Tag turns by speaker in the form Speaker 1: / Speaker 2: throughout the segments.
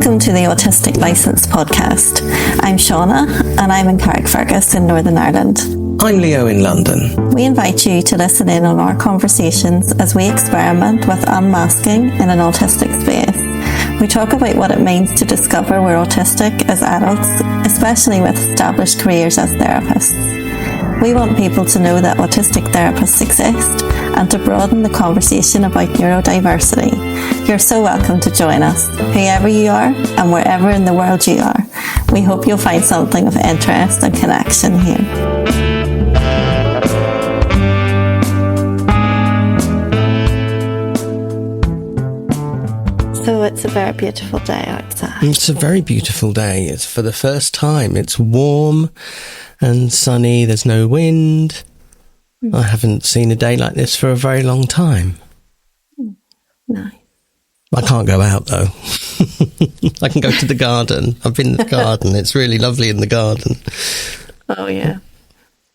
Speaker 1: Welcome to the Autistic Licence podcast. I'm Shauna and I'm in Carrickfergus in Northern Ireland.
Speaker 2: I'm Leo in London.
Speaker 1: We invite you to listen in on our conversations as we experiment with unmasking in an autistic space. We talk about what it means to discover we're autistic as adults, especially with established careers as therapists. We want people to know that autistic therapists exist and to broaden the conversation about neurodiversity. You're so welcome to join us, whoever you are and wherever in the world you are. We hope you'll find something of interest and connection here. So it's a very beautiful day outside.
Speaker 2: It's a very beautiful day. It's for the first time. It's warm and sunny. There's no wind. I haven't seen a day like this for a very long time.
Speaker 1: Nice.
Speaker 2: I can't go out though. I can go to the garden. I've been in the garden. It's really lovely in the garden.
Speaker 1: Oh yeah.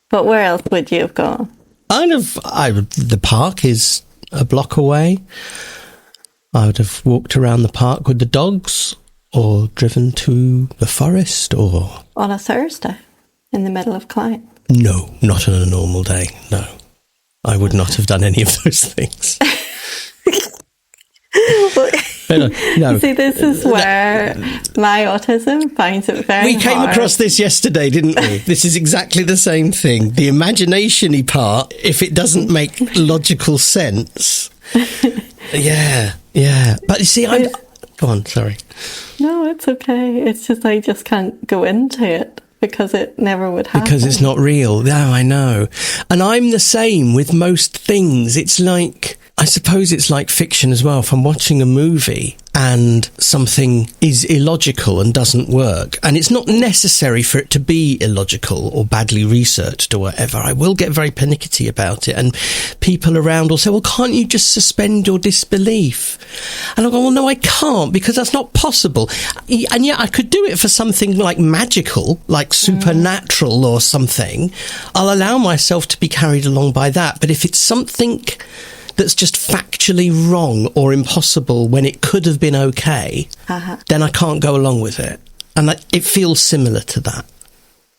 Speaker 1: But where else would you have gone?
Speaker 2: The park is a block away. I would have walked around the park with the dogs or driven to the forest or...
Speaker 1: On a Thursday in the middle of Clyde?
Speaker 2: No, not on a normal day, no. I would not have done any of those things.
Speaker 1: No. See, this is where my autism finds it very
Speaker 2: We came
Speaker 1: hard.
Speaker 2: across this yesterday, didn't we? This is exactly the same thing. The imagination-y part, if it doesn't make logical sense... Yeah. But you see, go on, sorry.
Speaker 1: No, it's okay. It's just I just can't go into it because it never would happen.
Speaker 2: Because it's not real. No, I know. And I'm the same with most things. It's like, I suppose it's like fiction as well. If I'm watching a movie and something is illogical and doesn't work, and it's not necessary for it to be illogical or badly researched or whatever, I will get very pernickety about it. And people around will say, well, can't you just suspend your disbelief? And I'll go, well, no, I can't, because that's not possible. And yet I could do it for something like magical, like supernatural or something. I'll allow myself to be carried along by that. But if it's something that's just factually wrong or impossible when it could have been okay, then I can't go along with it. And it feels similar to that.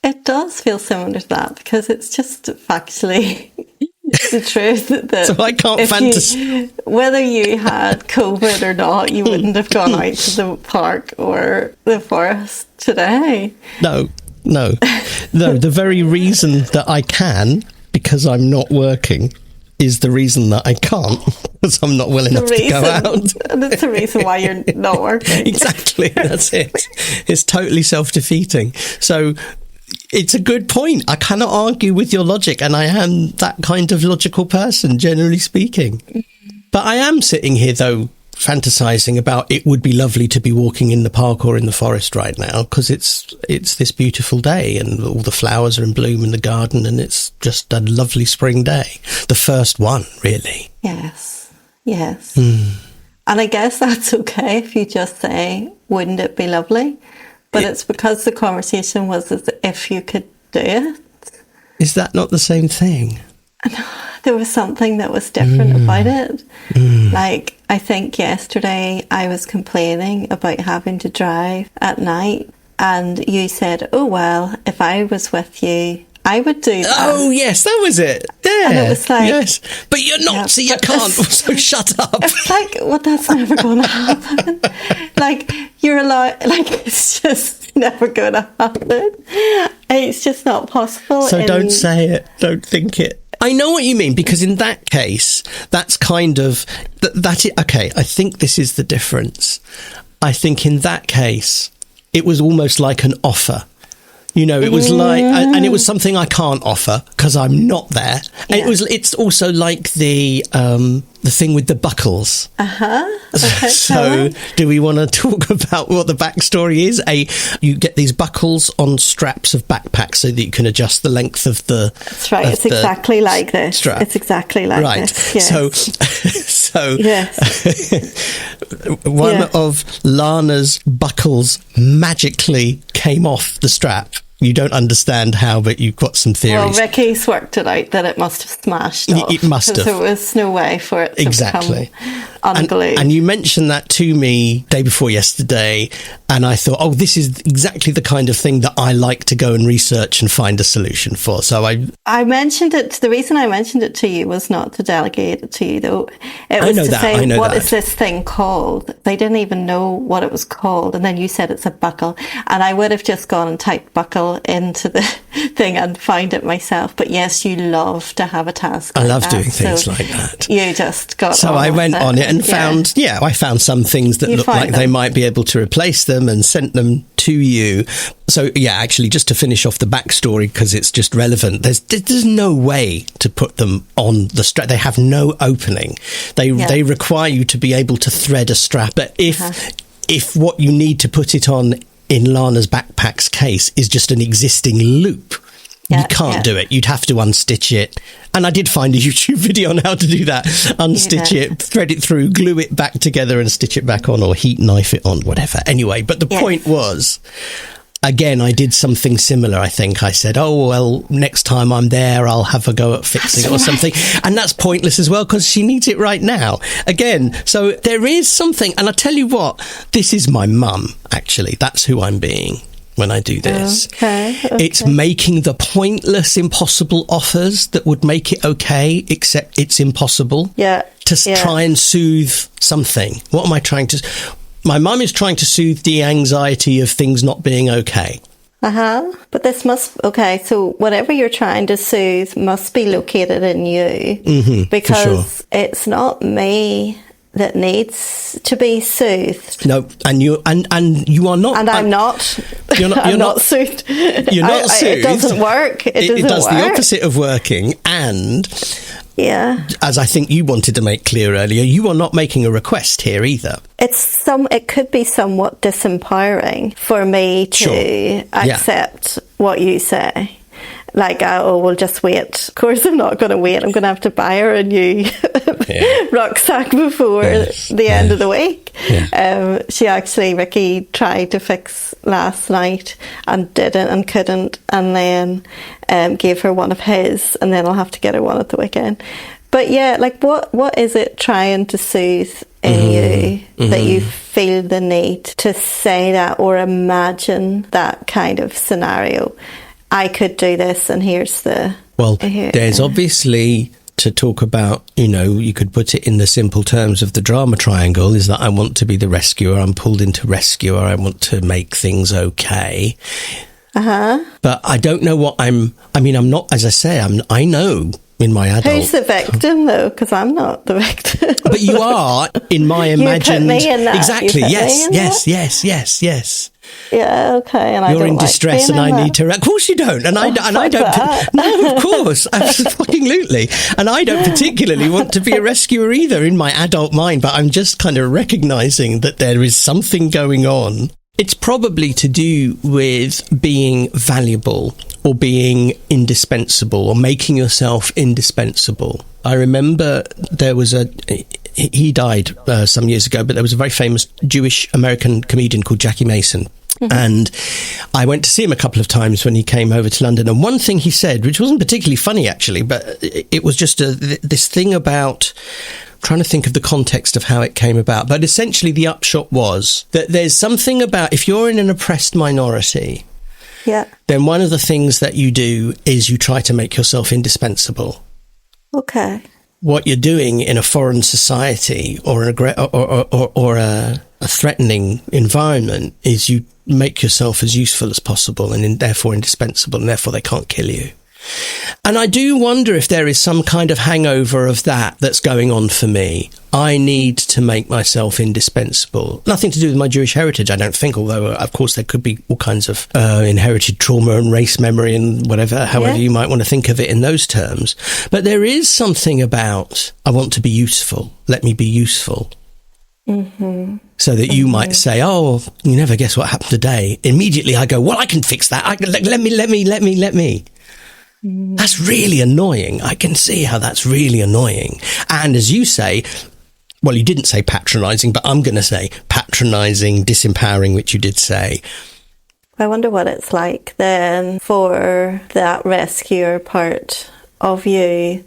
Speaker 1: It does feel similar to that because it's just factually the truth that
Speaker 2: so I can't fantasize.
Speaker 1: Whether you had COVID or not, you wouldn't have gone out to the park or the forest today.
Speaker 2: No. The very reason that I can, because I'm not working, is the reason that I can't, because I'm not well enough to go out.
Speaker 1: And it's the reason why you're not working.
Speaker 2: Exactly, that's it. It's totally self-defeating. So it's a good point. I cannot argue with your logic, and I am that kind of logical person, generally speaking. But I am sitting here, though, fantasizing about it would be lovely to be walking in the park or in the forest right now, because it's this beautiful day and all the flowers are in bloom in the garden and it's just a lovely spring day. The first one, really.
Speaker 1: Yes. And I guess that's okay if you just say, wouldn't it be lovely? But it's because the conversation was as if you could do it.
Speaker 2: Is that not the same thing?
Speaker 1: There was something that was different about it. Like, I think yesterday I was complaining about having to drive at night, and you said, oh, well, if I was with you, I would do that.
Speaker 2: Oh, yes, that was it. Yeah.
Speaker 1: And it was like...
Speaker 2: Yes, but you're not, so you can't, so shut up.
Speaker 1: It's like, well, that's never going to happen. Like, you're allowed... Like, it's just never going to happen. It's just not possible.
Speaker 2: So don't say it. Don't think it. I know what you mean, because in that case, that's kind of... okay, I think this is the difference. I think in that case, it was almost like an offer. You know, it was like, and it was something I can't offer because I'm not there. And it's also like the thing with the buckles.
Speaker 1: Okay,
Speaker 2: so do we want to talk about what the backstory is? You get these buckles on straps of backpacks so that you can adjust the length of the...
Speaker 1: That's right. It's exactly like this.
Speaker 2: Strap.
Speaker 1: It's exactly like this. Yes.
Speaker 2: So
Speaker 1: yes.
Speaker 2: One of Lana's buckles magically came off the strap. You don't understand how, but you've got some theories.
Speaker 1: Well, Ricky's worked it out that it must have smashed off.
Speaker 2: It must have.
Speaker 1: Because there was no way for it to
Speaker 2: exactly.
Speaker 1: unglued.
Speaker 2: And you mentioned that to me day before yesterday, and I thought, oh, this is exactly the kind of thing that I like to go and research and find a solution for. So
Speaker 1: I mentioned it. The reason I mentioned it to you was not to delegate it to you, though. It was to say, what is this thing called? They didn't even know what it was called. And then you said it's a buckle. And I would have just gone and typed buckle into the thing and find it myself. But yes, you love to have a task.
Speaker 2: I love doing things like that.
Speaker 1: You just got
Speaker 2: So I went on it and found, I found some things that looked like they might be able to replace them and sent them to you. So, actually, just to finish off the backstory, because it's just relevant, there's no way to put them on the strap. They have no opening. They require you to be able to thread a strap. But if what you need to put it on in Lana's backpack's case is just an existing loop, you can't do it. You'd have to unstitch it. And I did find a YouTube video on how to do that. Unstitch it, thread it through, glue it back together and stitch it back on, or heat knife it on, whatever. Anyway, but the point was, again, I did something similar, I think. I said, oh, well, next time I'm there, I'll have a go at fixing it or something. And that's pointless as well, because she needs it right now. Again, so there is something. And I tell you what, this is my mum, actually. That's who I'm being when I do this.
Speaker 1: Okay.
Speaker 2: It's making the pointless, impossible offers that would make it okay, except it's impossible. To try and soothe something. What am I trying to... My mum is trying to soothe the anxiety of things not being okay.
Speaker 1: But this must... Okay, so whatever you're trying to soothe must be located in you. Because it's not me that needs to be soothed.
Speaker 2: No, and you are not.
Speaker 1: And I'm not.
Speaker 2: You're not
Speaker 1: soothed.
Speaker 2: You're not soothed.
Speaker 1: It doesn't work.
Speaker 2: It does the opposite of working. And as I think you wanted to make clear earlier, you are not making a request here either.
Speaker 1: It could be somewhat disempowering for me to accept what you say. Like, we'll just wait. Of course, I'm not going to wait. I'm going to have to buy her a new rucksack before the end of the week. She actually, Ricky, tried to fix last night and didn't and couldn't, and then gave her one of his, and then I'll have to get her one at the weekend. But what is it trying to soothe in you that you feel the need to say that or imagine that kind of scenario? I could do this, and here's the...
Speaker 2: Well, there's obviously, to talk about, you could put it in the simple terms of the drama triangle, is that I want to be the rescuer, I'm pulled into rescuer, I want to make things okay. But I don't know what I'm not, as I say, I know in my adult... Who's
Speaker 1: the victim, though? Because I'm not the victim.
Speaker 2: But you are, in my imagined...
Speaker 1: You put me in that.
Speaker 2: Exactly, yes.
Speaker 1: Yeah, okay. And
Speaker 2: you're in distress, and I need to. Of course, you don't, and I don't. No, of course, absolutely. And I don't particularly want to be a rescuer either in my adult mind. But I'm just kind of recognizing that there is something going on. It's probably to do with being valuable or being indispensable or making yourself indispensable. I remember there was he died some years ago, but there was a very famous Jewish American comedian called Jackie Mason. And I went to see him a couple of times when he came over to London. And one thing he said, which wasn't particularly funny, actually, but it was just this thing about... trying to think of the context of how it came about. But essentially the upshot was that there's something about... if you're in an oppressed minority, then one of the things that you do is you try to make yourself indispensable.
Speaker 1: Okay.
Speaker 2: What you're doing in a foreign society or a threatening environment is you make yourself as useful as possible and therefore indispensable, and therefore they can't kill you. And I do wonder if there is some kind of hangover of that's going on for me. I need to make myself indispensable. Nothing to do with my Jewish heritage, I don't think, although, of course, there could be all kinds of inherited trauma and race memory and whatever, however you might want to think of it in those terms. But there is something about, I want to be useful. Let me be useful. So that you might say, oh, you never guess what happened today. Immediately I go, well, I can fix that. Let me. That's really annoying. I can see how that's really annoying. And as you say, well, you didn't say patronising, but I'm going to say patronising, disempowering, which you did say.
Speaker 1: I wonder what it's like then for that rescuer part of you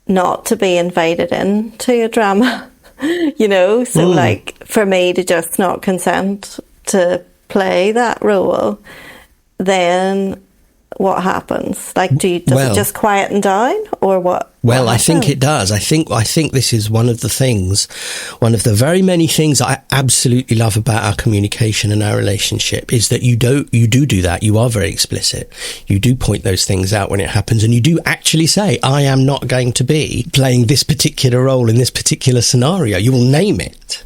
Speaker 1: not to be invited into a drama you know? So like for me to just not consent to play that role, then what happens? Like, does it just quieten down, or what?
Speaker 2: Well,
Speaker 1: what
Speaker 2: I think it does. I think this is one of the very many things I absolutely love about our communication and our relationship is that you do that. You are very explicit. You do point those things out when it happens, and you do actually say, I am not going to be playing this particular role in this particular scenario. You will name it.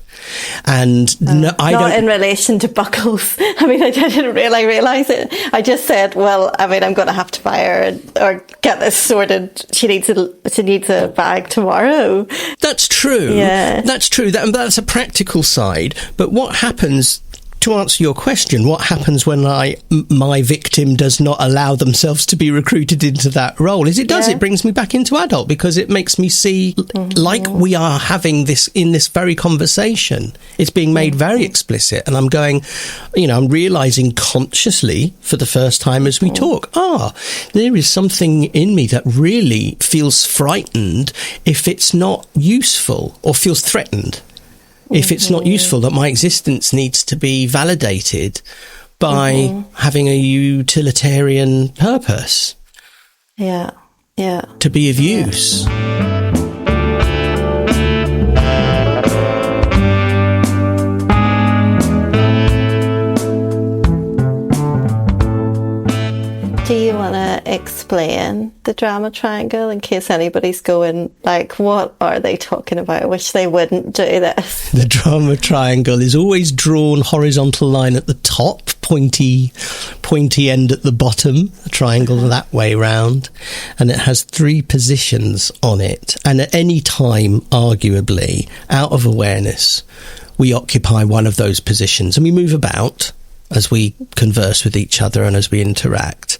Speaker 2: And I don't.
Speaker 1: Not in relation to Buckles. I mean, I didn't really realise it. I just said, well, I mean, I'm going to have to buy her or get this sorted. She needs a bag tomorrow.
Speaker 2: That's true.
Speaker 1: Yeah,
Speaker 2: that's true. That's a practical side. But what happens? To answer your question, what happens when my victim does not allow themselves to be recruited into that role is it brings me back into adult, because it makes me see like we are having this in this very conversation. It's being made very explicit, and I'm going, I'm realising consciously for the first time as we talk, there is something in me that really feels frightened if it's not useful, or feels threatened if it's not useful, that my existence needs to be validated by having a utilitarian purpose.
Speaker 1: Yeah, yeah.
Speaker 2: To be of use.
Speaker 1: Do you want to explain the drama triangle in case anybody's going, like, what are they talking about? I wish they wouldn't do this.
Speaker 2: The drama triangle is always drawn horizontal line at the top, pointy end at the bottom, a triangle that way round. And it has 3 positions on it. And at any time, arguably, out of awareness, we occupy one of those positions and we move about as we converse with each other and as we interact.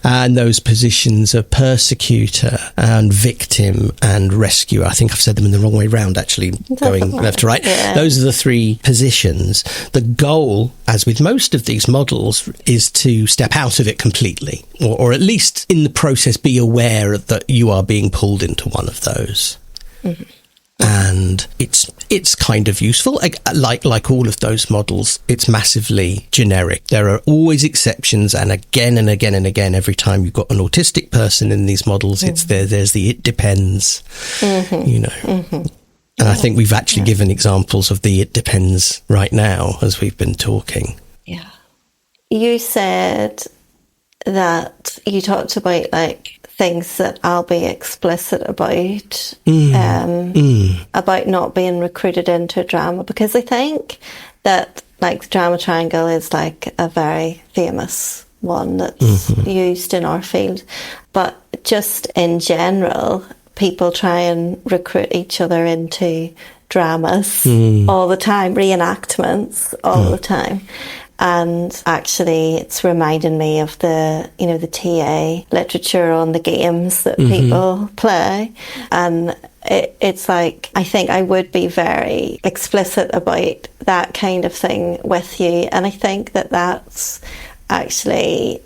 Speaker 2: And those positions are persecutor and victim and rescuer. I think I've said them in the wrong way round, actually, going left to right. Yeah. Those are the 3 positions. The goal, as with most of these models, is to step out of it completely, or at least in the process be aware that you are being pulled into one of those. Mm-hmm. And it's kind of useful. Like all of those models, it's massively generic. There are always exceptions, and again and again and again, every time you've got an autistic person in these models, it's there's the it depends, And I think we've actually given examples of the it depends right now as we've been talking.
Speaker 1: Yeah. You said that you talked about, like, things that I'll be explicit about, about not being recruited into a drama, because I think that, like, the drama triangle is like a very famous one that's used in our field, but just in general, people try and recruit each other into dramas all the time, reenactments all the time. And actually, it's reminding me of the TA literature on the games that people play. And it's like, I think I would be very explicit about that kind of thing with you. And I think that that's actually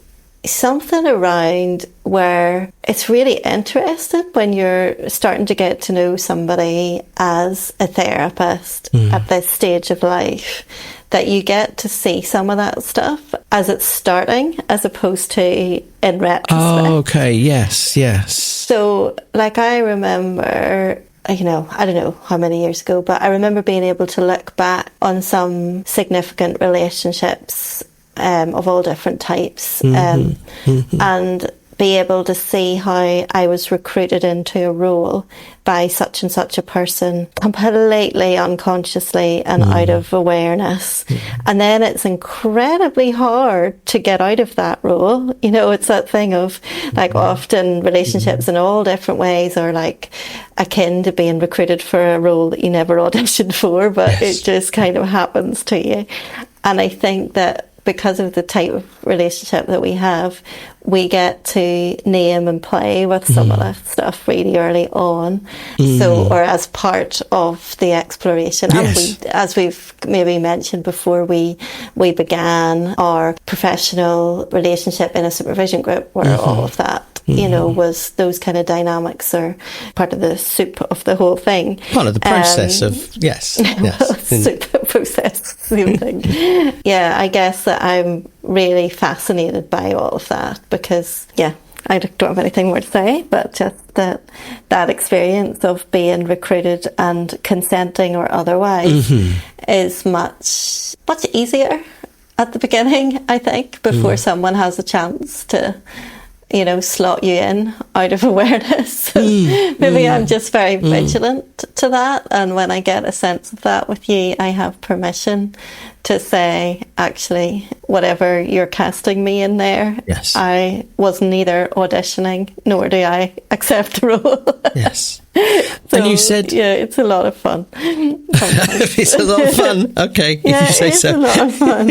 Speaker 1: something around where it's really interesting when you're starting to get to know somebody as a therapist at this stage of life, that you get to see some of that stuff as it's starting, as opposed to in retrospect.
Speaker 2: Oh, okay. Yes.
Speaker 1: So, like, I remember, I don't know how many years ago, but I remember being able to look back on some significant relationships of all different types and be able to see how I was recruited into a role by such and such a person completely unconsciously and out of awareness. And then it's incredibly hard to get out of that role. It's that thing of, like, often relationships in all different ways are like akin to being recruited for a role that you never auditioned for, but it just kind of happens to you. And I think that because of the type of relationship that we have, we get to name and play with some of that stuff really early on. So, or as part of the exploration.
Speaker 2: Yes.
Speaker 1: And as we've maybe mentioned before, we began our professional relationship in a supervision group where all of that was those kind of dynamics are part of the soup of the whole thing.
Speaker 2: Part of the process of, yes.
Speaker 1: Soup process, same thing. Yeah, I guess that I'm really fascinated by all of that because, I don't have anything more to say, but just that experience of being recruited and consenting or otherwise is much easier at the beginning, I think, before someone has a chance to, slot you in out of awareness. Maybe I'm just very vigilant to that. And when I get a sense of that with you, I have permission to say, actually, whatever you're casting me in there,
Speaker 2: yes.
Speaker 1: I was neither auditioning nor do I accept the role.
Speaker 2: Yes.
Speaker 1: So,
Speaker 2: and you said...
Speaker 1: Yeah, it's a lot of fun.
Speaker 2: It's a lot of fun. Okay,
Speaker 1: yeah,
Speaker 2: if you say so.
Speaker 1: It's a lot of fun.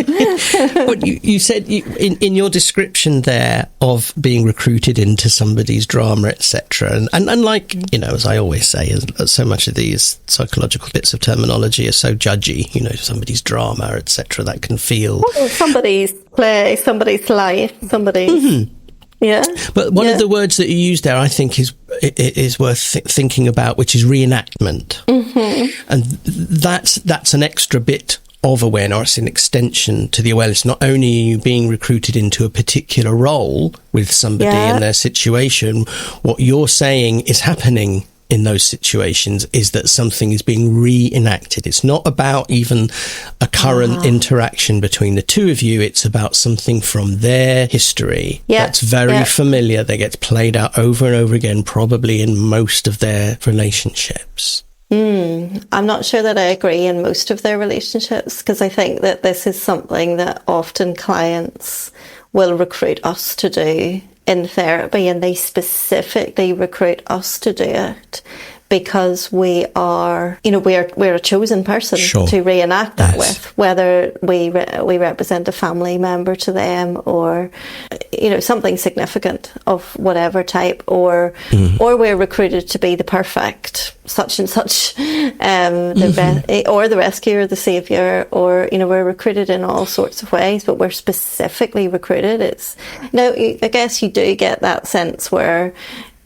Speaker 2: But you said in your description there of being recruited into somebody's drama, etc., and like, as I always say, as so much of these psychological bits of terminology are so judgy, somebody's drama, etc., that can feel...
Speaker 1: somebody's play, somebody's life, somebody's... Yeah.
Speaker 2: But one of the words that you used there, I think, is worth thinking about, which is reenactment. And that's an extra bit of awareness, an extension to the awareness. Not only are you being recruited into a particular role with somebody in their situation, what you're saying is happening in those situations is that something is being reenacted. It's not about even a current interaction between the two of you. It's about something from their history that's very familiar, that gets played out over and over again, probably in most of their relationships.
Speaker 1: I'm not sure that I agree in most of their relationships, because I think that this is something that often clients will recruit us to do in therapy, and they specifically recruit us to do it because we are, we're a chosen person to reenact that with, whether we represent a family member to them or, something significant of whatever type, or we're recruited to be the perfect such and such, or the rescuer, the saviour, or, we're recruited in all sorts of ways, but we're specifically recruited. I guess you do get that sense where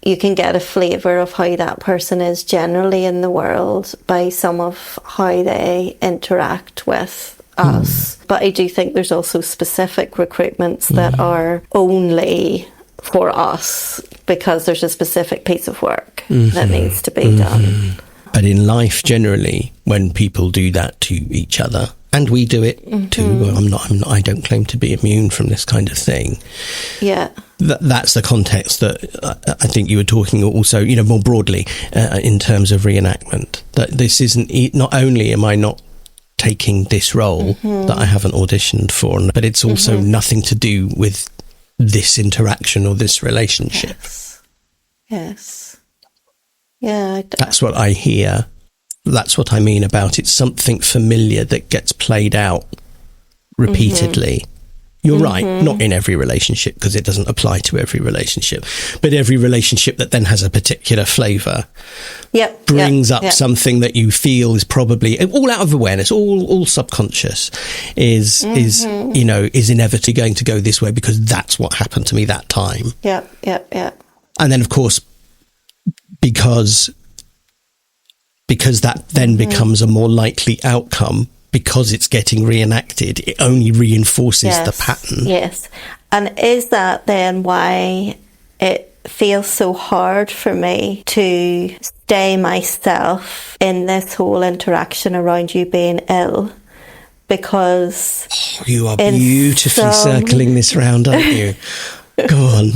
Speaker 1: you can get a flavour of how that person is generally in the world by some of how they interact with us. But I do think there's also specific recruitments that are only for us because there's a specific piece of work that needs to be done.
Speaker 2: But in life generally, when people do that to each other, and we do it too, I don't claim to be immune from this kind of thing.
Speaker 1: Yeah.
Speaker 2: That's the context that I think you were talking also, more broadly in terms of reenactment. That this isn't, not only am I not taking this role that I haven't auditioned for, but it's also nothing to do with this interaction or this relationship.
Speaker 1: Yes. Yeah.
Speaker 2: That's what I hear. That's what I mean about it's something familiar that gets played out repeatedly. You're right, not in every relationship, because it doesn't apply to every relationship, but every relationship that then has a particular flavour brings up something that you feel is probably all out of awareness, all subconscious, is inevitably going to go this way because that's what happened to me that time.
Speaker 1: Yeah.
Speaker 2: And then, of course, because that then becomes a more likely outcome, because it's getting reenacted, it only reinforces the pattern.
Speaker 1: Yes. And is that then why it feels so hard for me to stay myself in this whole interaction around you being ill? Because
Speaker 2: you are beautifully circling this round, aren't you? Go on.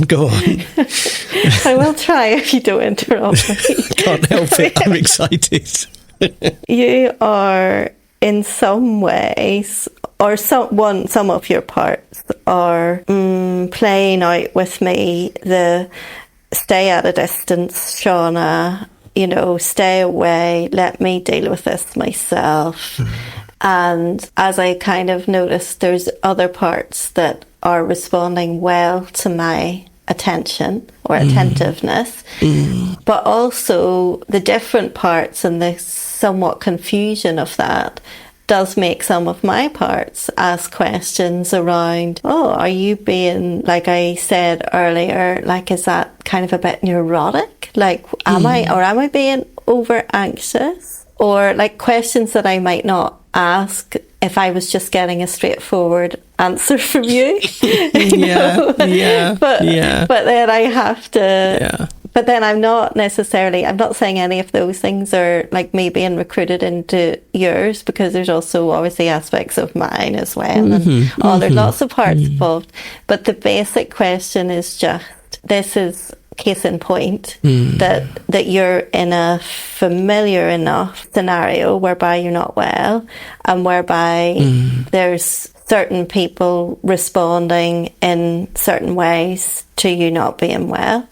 Speaker 1: I will try if you don't interrupt me.
Speaker 2: Can't help it. I'm excited.
Speaker 1: You are, in some ways, or some of your parts are playing out with me the stay at a distance, Shauna, stay away, let me deal with this myself. And as I kind of noticed, there's other parts that are responding well to my attention or attentiveness, but also the different parts and the somewhat confusion of that does make some of my parts ask questions around, oh, are you being, like I said earlier, like, is that kind of a bit neurotic? Like, am I being over anxious? Or like questions that I might not ask if I was just getting a straightforward answer from you. But then I have to...
Speaker 2: Yeah.
Speaker 1: But then I'm not saying any of those things are like me being recruited into yours, because there's also obviously aspects of mine as well. There's lots of parts involved. But the basic question is just, this is case in point, that you're in a familiar enough scenario whereby you're not well, and whereby there's certain people responding in certain ways to you not being well.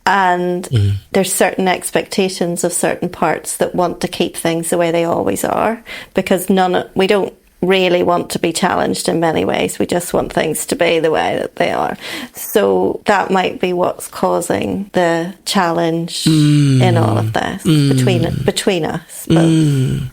Speaker 1: And there's certain expectations of certain parts that want to keep things the way they always are, because we don't really want to be challenged in many ways. We just want things to be the way that they are. So that might be what's causing the challenge in all of this between us both.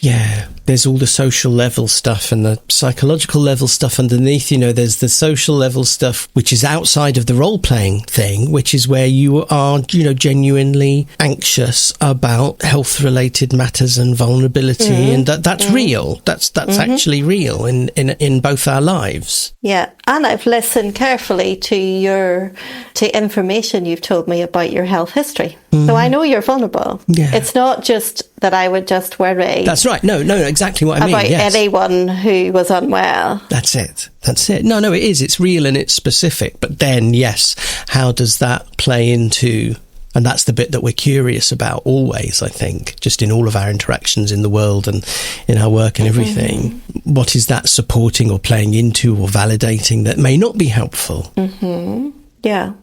Speaker 2: Yeah, there's all the social level stuff and the psychological level stuff underneath. You know, there's the social level stuff, which is outside of the role-playing thing, which is where you are, genuinely anxious about health-related matters and vulnerability, and that's real. That's actually real in both our lives.
Speaker 1: Yeah, and I've listened carefully to information you've told me about your health history. So I know you're vulnerable. Yeah. It's not just that I would just worry.
Speaker 2: That's right. No, exactly what I mean.
Speaker 1: About anyone who was unwell.
Speaker 2: That's it. No, it is. It's real and it's specific. But then, yes, how does that play into... And that's the bit that we're curious about always, I think, just in all of our interactions in the world and in our work and everything. What is that supporting or playing into or validating that may not be helpful?
Speaker 1: Yeah.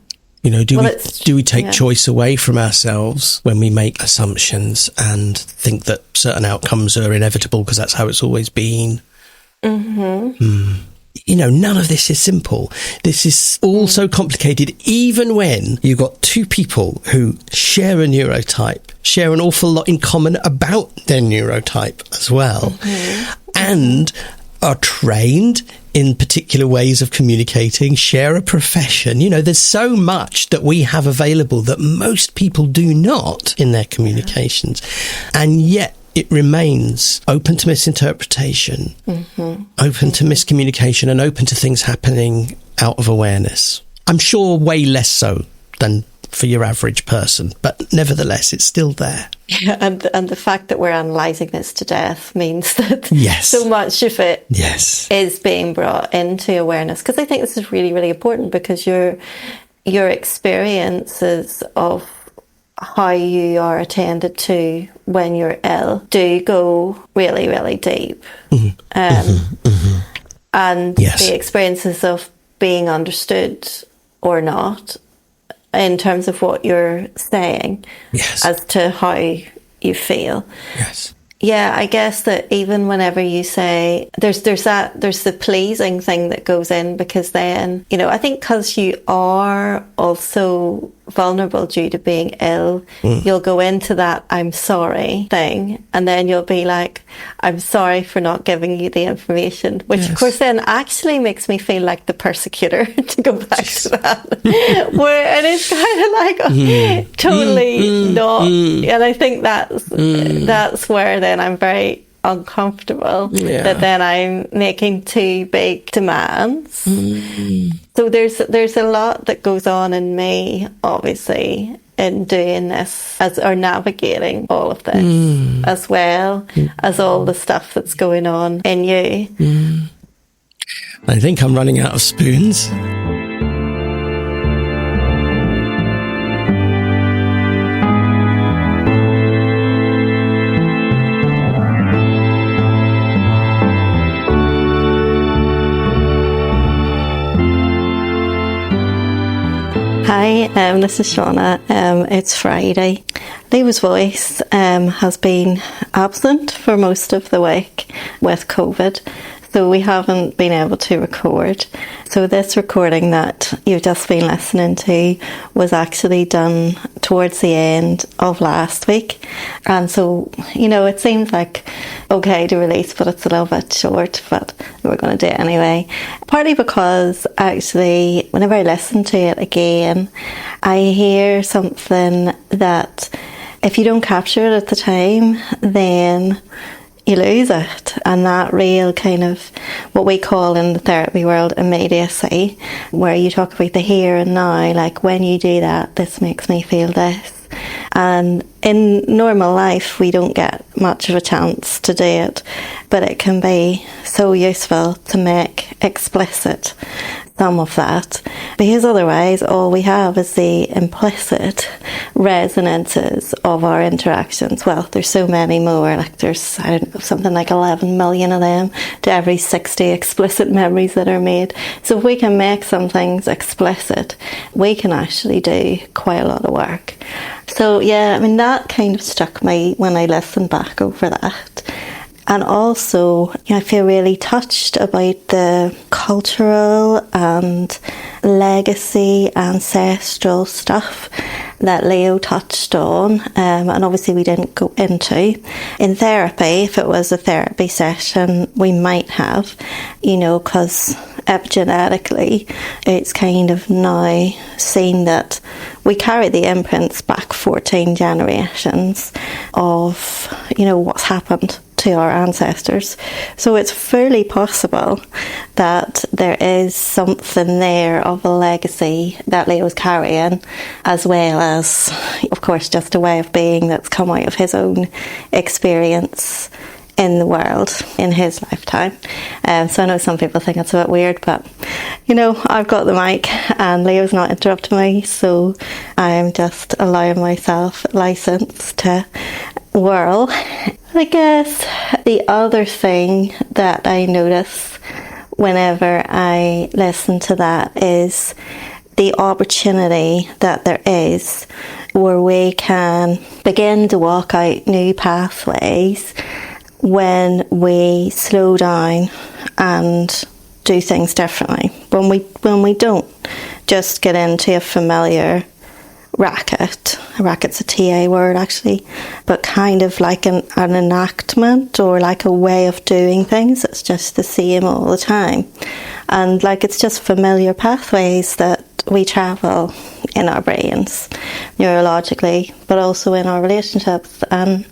Speaker 2: Do we take choice away from ourselves when we make assumptions and think that certain outcomes are inevitable because that's how it's always been? None of this is simple. This is all so complicated, even when you've got two people who share a neurotype, share an awful lot in common about their neurotype as well, and are trained in particular ways of communicating, share a profession. There's so much that we have available that most people do not in their communications. And yet it remains open to misinterpretation, open to miscommunication, and open to things happening out of awareness. I'm sure way less so than for your average person, but nevertheless, it's still there.
Speaker 1: Yeah, and the fact that we're analysing this to death means that so much of it is being brought into awareness. Because I think this is really, really important, because your experiences of how you are attended to when you're ill do go really, really deep. And the experiences of being understood or not, in terms of what you're saying, as to how you feel. Yeah, I guess that even whenever you say there's the pleasing thing that goes in, because then, I think because you are also vulnerable due to being ill, you'll go into that I'm sorry thing, and then you'll be like, I'm sorry for not giving you the information, which of course then actually makes me feel like the persecutor, to go back to that, where it is kind of like totally not, and I think that's where then I'm very uncomfortable, that then I'm making too big demands. So there's a lot that goes on in me, obviously, in doing this, or navigating all of this, as well as all the stuff that's going on in you.
Speaker 2: I think I'm running out of spoons.
Speaker 1: Hi, this is Shauna. It's Friday. Leo's voice has been absent for most of the week with COVID. so we haven't been able to record. So this recording that you've just been listening to was actually done towards the end of last week. And so, it seems like okay to release, but it's a little bit short, but we're going to do it anyway. Partly because actually, whenever I listen to it again, I hear something that if you don't capture it at the time, then you lose it. And that real kind of what we call in the therapy world immediacy, where you talk about the here and now, like when you do that, this makes me feel this. And in normal life, we don't get much of a chance to do it, but it can be so useful to make explicit some of that, because otherwise all we have is the implicit resonances of our interactions. Well, there's so many more, like there's, I don't know, something like 11 million of them to every 60 explicit memories that are made. So if we can make some things explicit, we can actually do quite a lot of work. So yeah, I mean, that kind of struck me when I listened back over that. And also, I feel really touched about the cultural and legacy, ancestral stuff that Leo touched on. And obviously we didn't go into. In therapy, if it was a therapy session, we might have, because epigenetically, it's kind of now seen that we carry the imprints back 14 generations of, what's happened to our ancestors. So it's fairly possible that there is something there of a legacy that Leo's carrying, as well as, of course, just a way of being that's come out of his own experience in the world in his lifetime. So I know some people think it's a bit weird, but I've got the mic and Leo's not interrupting me, so I'm just allowing myself license to whirl. I guess the other thing that I notice whenever I listen to that is the opportunity that there is where we can begin to walk out new pathways when we slow down and do things differently. When we don't just get into a familiar racket. A racket's a TA word actually, but kind of like an enactment or like a way of doing things. It's just the same all the time. And like it's just familiar pathways that we travel in our brains, neurologically, but also in our relationships. And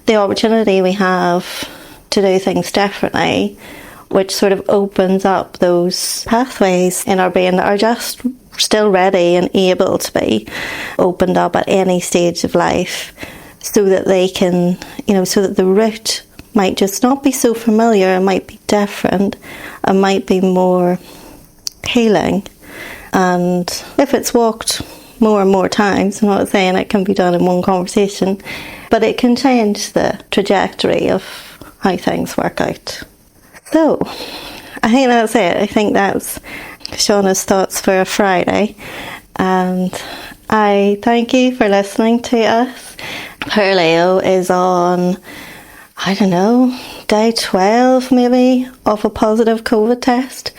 Speaker 1: the opportunity we have to do things differently, which sort of opens up those pathways in our brain that are just still ready and able to be opened up at any stage of life, so that they can, so that the route might just not be so familiar, it might be different, it might be more healing. And if it's walked more and more times, I'm not saying it can be done in one conversation, but it can change the trajectory of how things work out. So, I think that's it. I think that's Shauna's thoughts for a Friday. And I thank you for listening to us. Poor Leo is on, I don't know, day 12 maybe of a positive COVID test.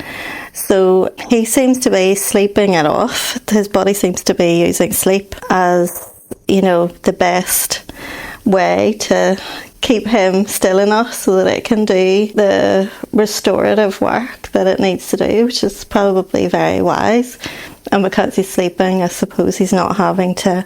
Speaker 1: So he seems to be sleeping it off. His body seems to be using sleep as, the best way to keep him still enough so that it can do the restorative work that it needs to do, which is probably very wise. And because he's sleeping, I suppose he's not having to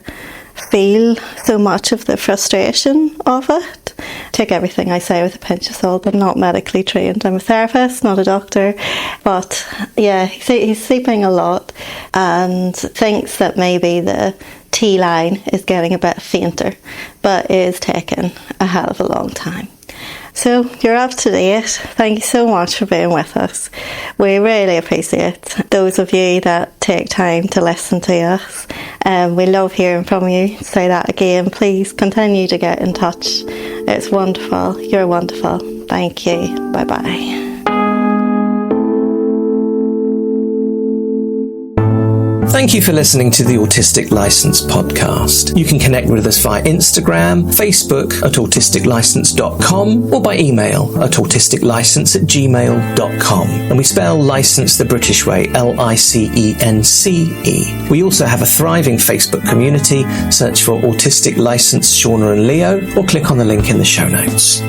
Speaker 1: feel so much of the frustration of it. Take everything I say with a pinch of salt. I'm not medically trained. I'm a therapist, not a doctor. But yeah, he's sleeping a lot and thinks that maybe the T line is getting a bit fainter, but it is taking a hell of a long time. So you're up to date. Thank you so much for being with us. We really appreciate those of you that take time to listen to us. We love hearing from you. Say that again. Please continue to get in touch. It's wonderful. You're wonderful. Thank you. Bye-bye.
Speaker 3: Thank you for listening to the Autistic License podcast. You can connect with us via Instagram, Facebook at autisticlicense.com, or by email at autisticlicense@gmail.com. And we spell license the British way, LICENCE. We also have a thriving Facebook community. Search for Autistic License Shauna and Leo, or click on the link in the show notes.